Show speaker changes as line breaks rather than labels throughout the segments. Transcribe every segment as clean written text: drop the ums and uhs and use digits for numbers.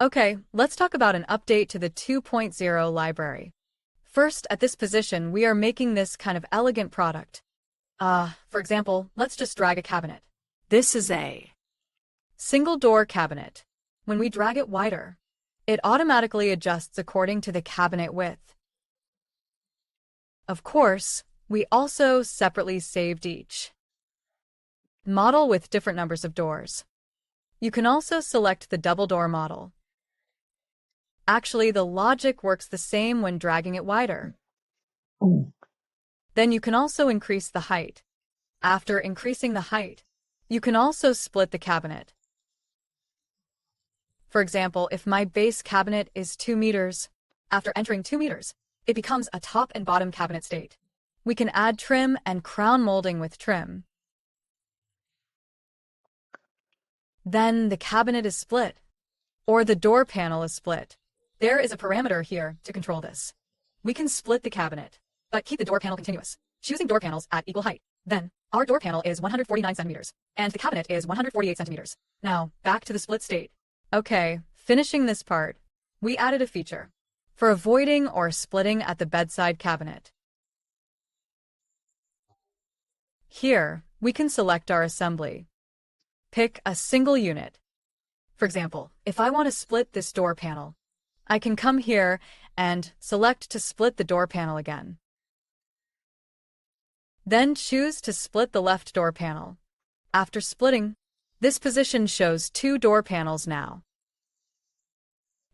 Okay, let's talk about an update to the 2.0 library. First, at this position, we are making this kind of elegant product. For example, let's just drag a cabinet. This is a single door cabinet. When we drag it wider, it automatically adjusts according to the cabinet width. Of course, we also separately saved each model with different numbers of doors. You can also select the double door model. Actually, the logic works the same when dragging it wider. Then you can also increase the height. After increasing the height, you can also split the cabinet. For example, if my base cabinet is 2 meters, after entering 2 meters, it becomes a top and bottom cabinet state. We can add trim and crown molding with trim. Then the cabinet is split, or the door panel is split. There is a parameter here to control this. We can split the cabinet, but keep the door panel continuous, choosing door panels at equal height. Then, our door panel is 149 centimeters, and the cabinet is 148 centimeters. Now, back to the split state. Okay, finishing this part, we added a feature for avoiding or splitting at the bedside cabinet. Here, we can select our assembly. Pick a single unit. For example, if I want to split this door panel, I can come here and select to split the door panel again. Then choose to split the left door panel. After splitting, this position shows 2 door panels now.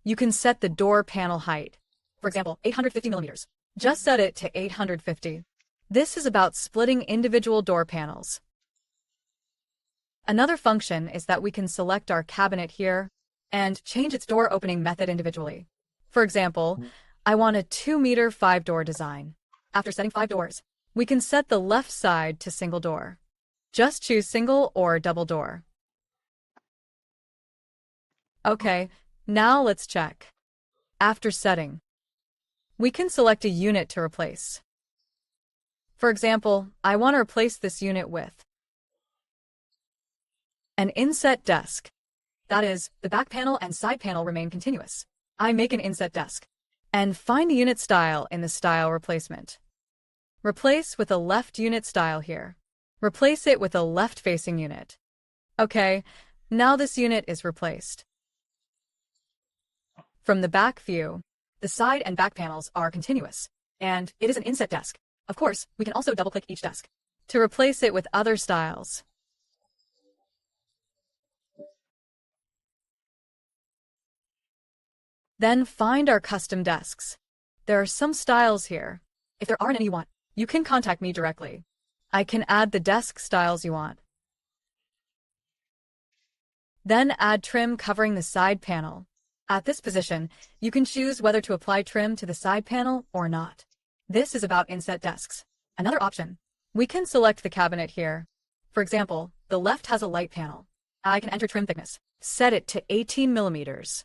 You can set the door panel height. For example, 850 millimeters. Just set it to 850. This is about splitting individual door panels. Another function is that we can select our cabinet here and change its door opening method individually. For example, I want a 2-meter 5-door design. After setting 5 doors, we can set the left side to single door. Just choose single or double door. Okay, now let's check. After setting, we can select a unit to replace. For example, I want to replace this unit with an inset desk. That is, the back panel and side panel remain continuous. I make an inset desk and find the unit style in the style replacement. Replace with a left unit style here. Replace it with a left-facing unit. Okay, now this unit is replaced. From the back view, the side and back panels are continuous, and it is an inset desk. Of course, we can also double-click each desk to replace it with other styles. Then find our custom desks. There are some styles here. If there aren't any you want, you can contact me directly. I can add the desk styles you want. Then add trim covering the side panel. At this position, you can choose whether to apply trim to the side panel or not. This is about inset desks. Another option, we can select the cabinet here. For example, the left has a light panel. I can enter trim thickness. Set it to 18 millimeters.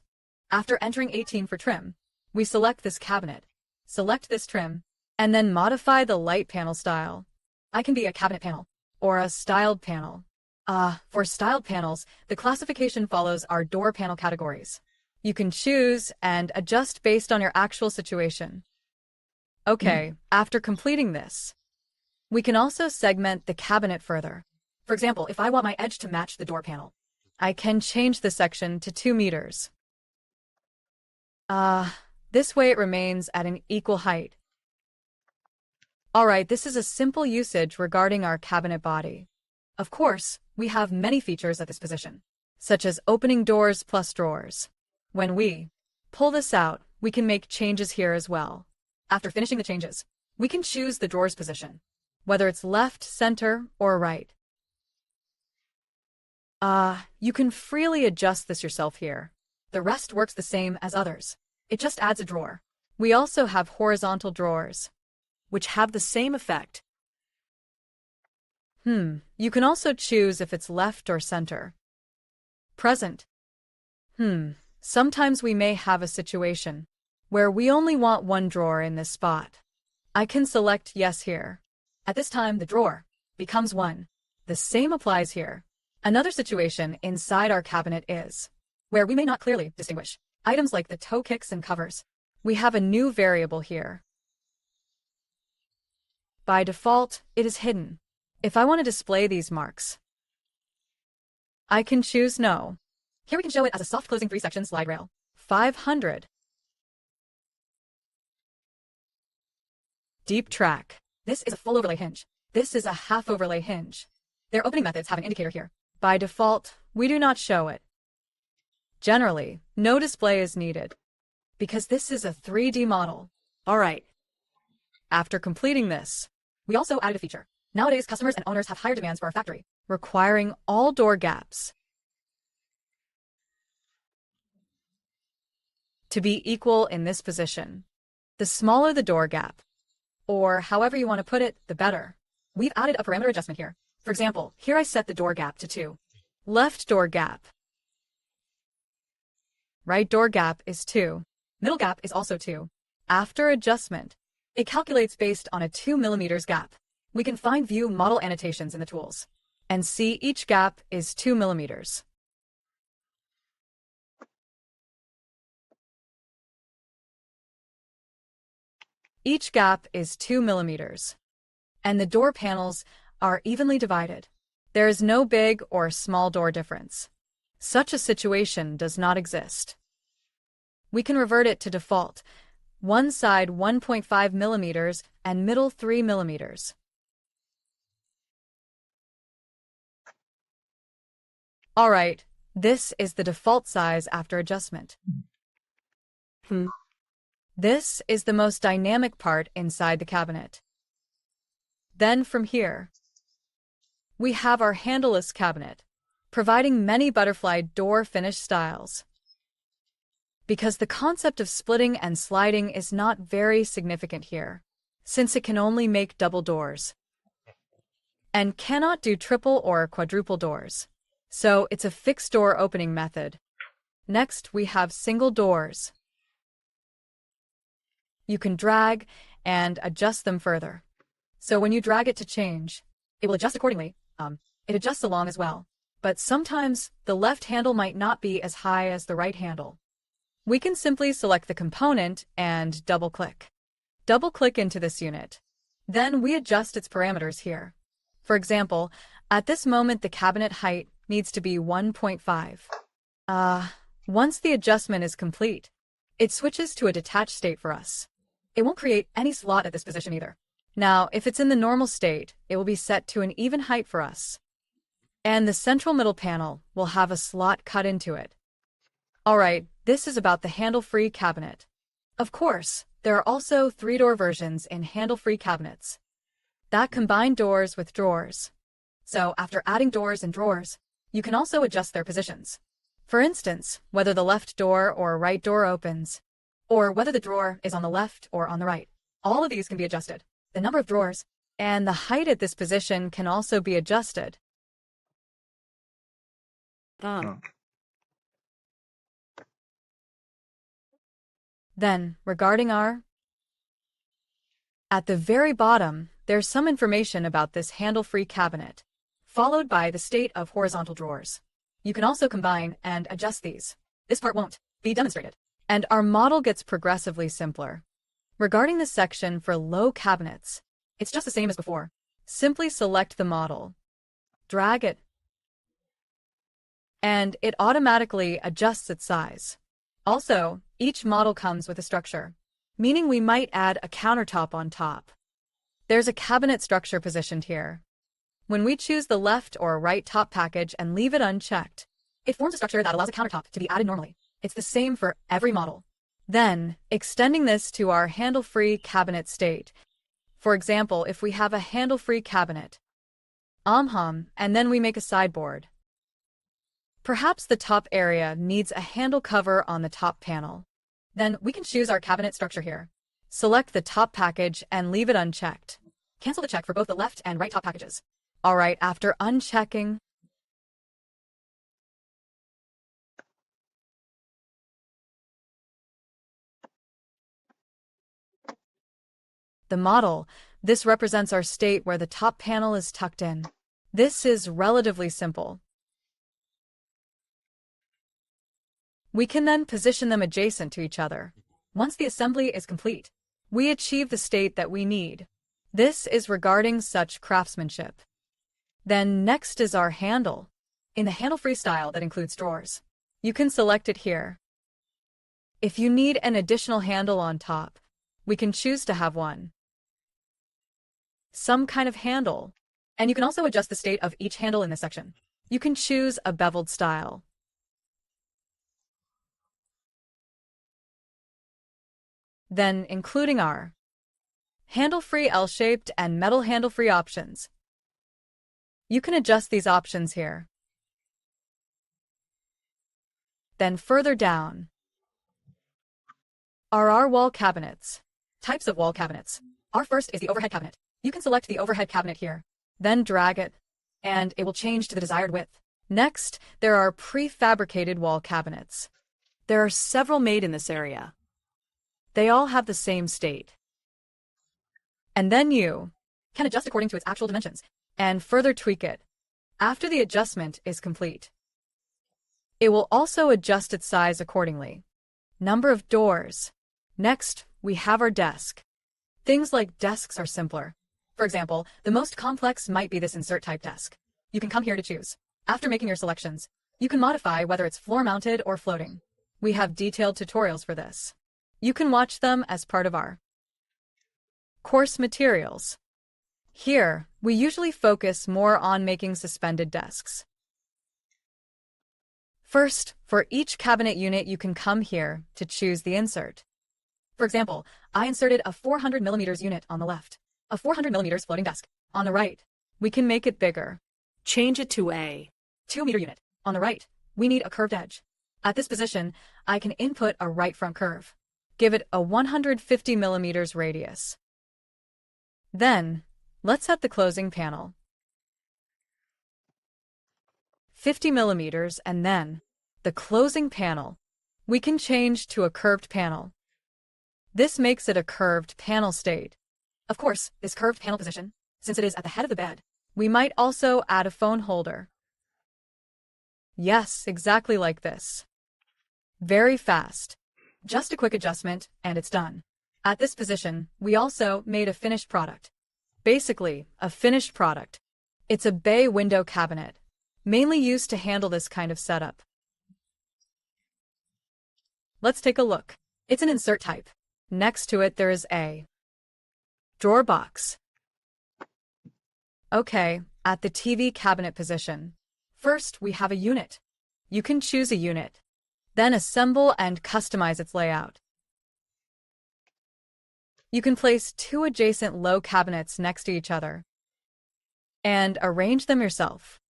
After entering 18 for trim, we select this cabinet, select this trim, and then modify the light panel style. I can be a cabinet panel or a styled panel. For styled panels, the classification follows our door panel categories. You can choose and adjust based on your actual situation. Okay, after completing this, we can also segment the cabinet further. For example, if I want my edge to match the door panel, I can change the section to 2 meters. This way it remains at an equal height. Alright, this is a simple usage regarding our cabinet body. Of course, we have many features at this position, such as opening doors plus drawers. When we pull this out, we can make changes here as well. After finishing the changes, we can choose the drawers position, whether it's left, center, or right. You can freely adjust this yourself here. The rest works the same as others. It just adds a drawer. We also have horizontal drawers, which have the same effect. You can also choose if it's left or center. Present. Sometimes we may have a situation where we only want one drawer in this spot. I can select yes here. At this time, the drawer becomes 1. The same applies here. Another situation inside our cabinet is where we may not clearly distinguish items like the toe kicks and covers. We have a new variable here. By default, it is hidden. If I want to display these marks, I can choose No. Here we can show it as a soft closing 3-section slide rail. 500. Deep track. This is a full overlay hinge. This is a half overlay hinge. Their opening methods have an indicator here. By default, we do not show it. Generally, no display is needed, because this is a 3D model. Alright. After completing this, we also added a feature. Nowadays, customers and owners have higher demands for our factory, requiring all door gaps to be equal in this position. The smaller the door gap, or however you want to put it, the better. We've added a parameter adjustment here. For example, here I set the door gap to 2. Left door gap. Right door gap is 2. Middle gap is also 2. After adjustment, it calculates based on a 2 mm gap. We can find view model annotations in the tools and see each gap is 2 mm. Each gap is 2 mm, and the door panels are evenly divided. There is no big or small door difference. Such a situation does not exist. We can revert it to default, one side 1.5 mm and middle 3 mm. Alright, this is the default size after adjustment. This is the most dynamic part inside the cabinet. Then from here, we have our handleless cabinet, providing many butterfly door finish styles. Because the concept of splitting and sliding is not very significant here, since it can only make double doors and cannot do triple or quadruple doors. So it's a fixed door opening method. Next, we have single doors. You can drag and adjust them further. So when you drag it to change, it will adjust accordingly. It adjusts along as well. But sometimes the left handle might not be as high as the right handle. We can simply select the component and double-click. Double-click into this unit. Then we adjust its parameters here. For example, at this moment the cabinet height needs to be 1.5. Once the adjustment is complete, it switches to a detached state for us. It won't create any slot at this position either. Now, if it's in the normal state, it will be set to an even height for us. And the central middle panel will have a slot cut into it. Alright, this is about the handle-free cabinet. Of course, there are also 3-door versions in handle-free cabinets that combine doors with drawers. So after adding doors and drawers, you can also adjust their positions. For instance, whether the left door or right door opens, or whether the drawer is on the left or on the right. All of these can be adjusted. The number of drawers and the height at this position can also be adjusted. Then, regarding at the very bottom, there's some information about this handle-free cabinet, followed by the state of horizontal drawers. You can also combine and adjust these. This part won't be demonstrated. And our model gets progressively simpler. Regarding the section for low cabinets, it's just the same as before. Simply select the model, drag it, and it automatically adjusts its size. Also, each model comes with a structure, meaning we might add a countertop on top. There's a cabinet structure positioned here. When we choose the left or right top package and leave it unchecked, it forms a structure that allows a countertop to be added normally. It's the same for every model. Then, extending this to our handle-free cabinet state. For example, if we have a handle-free cabinet, and then we make a sideboard. Perhaps the top area needs a handle cover on the top panel. Then we can choose our cabinet structure here. Select the top package and leave it unchecked. Cancel the check for both the left and right top packages. Alright, after unchecking, the model, this represents our state where the top panel is tucked in. This is relatively simple. We can then position them adjacent to each other. Once the assembly is complete, we achieve the state that we need. This is regarding such craftsmanship. Then next is our handle. In the handle-free style that includes drawers, you can select it here. If you need an additional handle on top, we can choose to have one. Some kind of handle. And you can also adjust the state of each handle in this section. You can choose a beveled style. Then including our handle-free L-shaped and metal handle-free options. You can adjust these options here. Then further down are our wall cabinets. Types of wall cabinets. Our first is the overhead cabinet. You can select the overhead cabinet here, then drag it, and it will change to the desired width. Next, there are prefabricated wall cabinets. There are several made in this area. They all have the same state. And then you can adjust according to its actual dimensions and further tweak it after the adjustment is complete. It will also adjust its size accordingly. Number of doors. Next, we have our desk. Things like desks are simpler. For example, the most complex might be this insert type desk. You can come here to choose. After making your selections, you can modify whether it's floor-mounted or floating. We have detailed tutorials for this. You can watch them as part of our course materials. Here, we usually focus more on making suspended desks. First, for each cabinet unit, you can come here to choose the insert. For example, I inserted a 400mm unit on the left, a 400mm floating desk on the right. We can make it bigger.
Change it to a
2-meter unit. On the right, we need a curved edge. At this position, I can input a right front curve. Give it a 150mm radius. Then, let's set the closing panel. 50mm, and then the closing panel. We can change to a curved panel. This makes it a curved panel state. Of course, this curved panel position, since it is at the head of the bed, we might also add a phone holder. Yes, exactly like this. Very fast. Just a quick adjustment, and it's done. At this position, we also made a finished product. Basically, a finished product. It's a bay window cabinet, mainly used to handle this kind of setup. Let's take a look. It's an insert type. Next to it, there is a drawer box. Okay, at the TV cabinet position. First, we have a unit. You can choose a unit, then assemble and customize its layout. You can place 2 adjacent low cabinets next to each other and arrange them yourself.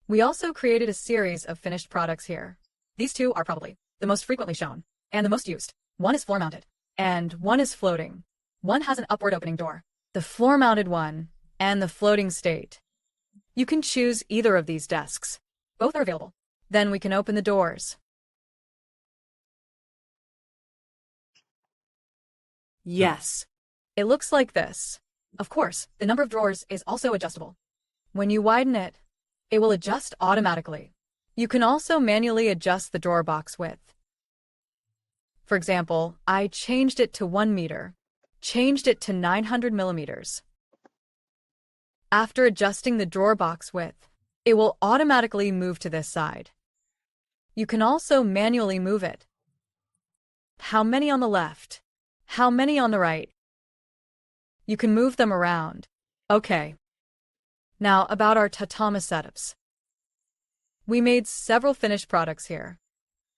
We also created a series of finished products here. These 2 are probably the most frequently shown and the most used. One is floor-mounted, and one is floating. One has an upward opening door, the floor-mounted one, and the floating state. You can choose either of these desks. Both are available. Then we can open the doors.
yes.
It looks like this. Of course, the number of drawers is also adjustable. When you widen it, it will adjust automatically. You can also manually adjust the drawer box width. For example, I changed it to 1 meter, changed it to 900mm. After adjusting the drawer box width, it will automatically move to this side. You can also manually move it. How many on the left? How many on the right? You can move them around. Okay. Now about our tatami setups. We made several finished products here.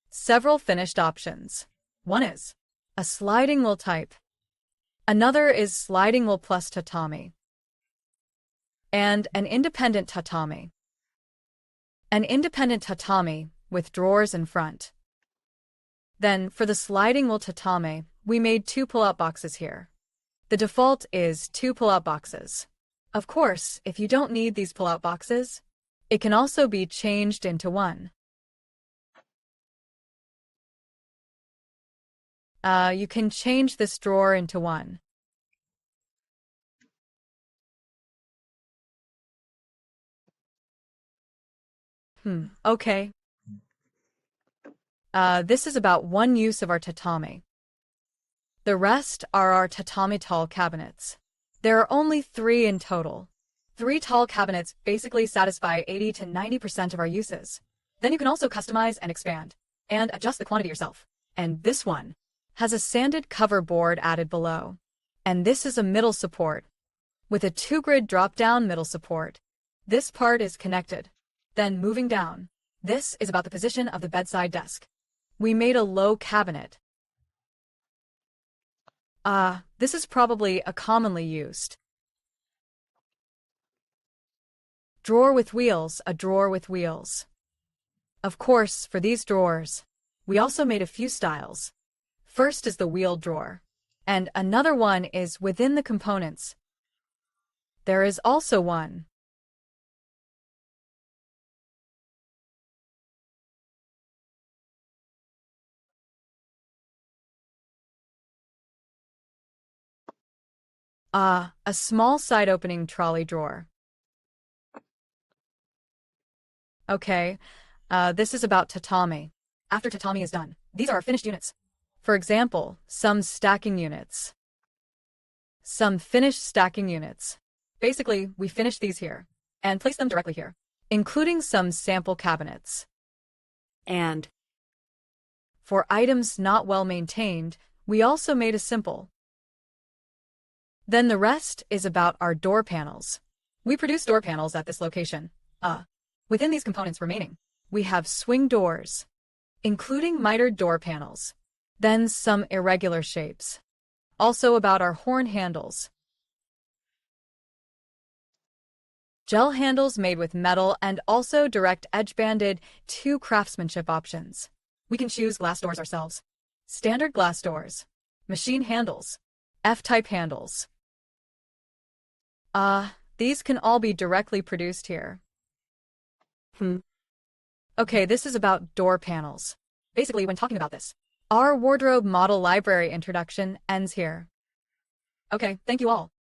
Several finished options. One is a sliding wool type. Another is sliding wool plus tatami. And an independent tatami. An independent tatami with drawers in front. Then for the sliding wool tatami, we made 2 pull-out boxes here. The default is 2 pull-out boxes. Of course, if you don't need these pull-out boxes, it can also be changed into one. You can change this drawer into one. Okay. This is about one use of our tatami. The rest are our tatami tall cabinets. There are only 3 in total. 3 tall cabinets basically satisfy 80 to 90% of our uses. Then you can also customize and expand, and adjust the quantity yourself. And this one has a sanded cover board added below. And this is a middle support, with a 2-grid drop-down middle support. This part is connected. Then moving down, this is about the position of the bedside desk. We made a low cabinet. This is probably a commonly used. Drawer with wheels, a drawer with wheels. Of course, for these drawers, we also made a few styles. First is the wheel drawer, and another one is within the components. There is also one. A small side-opening trolley drawer. Okay, this is about tatami. After tatami is done, these are our finished units. For example, some stacking units. Some finished stacking units. Basically, we finished these here, and placed them directly here, including some sample cabinets.
And
For items not well maintained, we also made a simple. Then the rest is about our door panels. We produce door panels at this location. Within these components remaining, we have swing doors, including mitered door panels. Then some irregular shapes. Also about our horn handles. Gel handles made with metal and also direct edge-banded 2 craftsmanship options. We can choose glass doors ourselves. Standard glass doors. Machine handles. F-type handles. These can all be directly produced here. Okay, this is about door panels. Basically, when talking about this, our wardrobe model library introduction ends here. Okay, thank you all.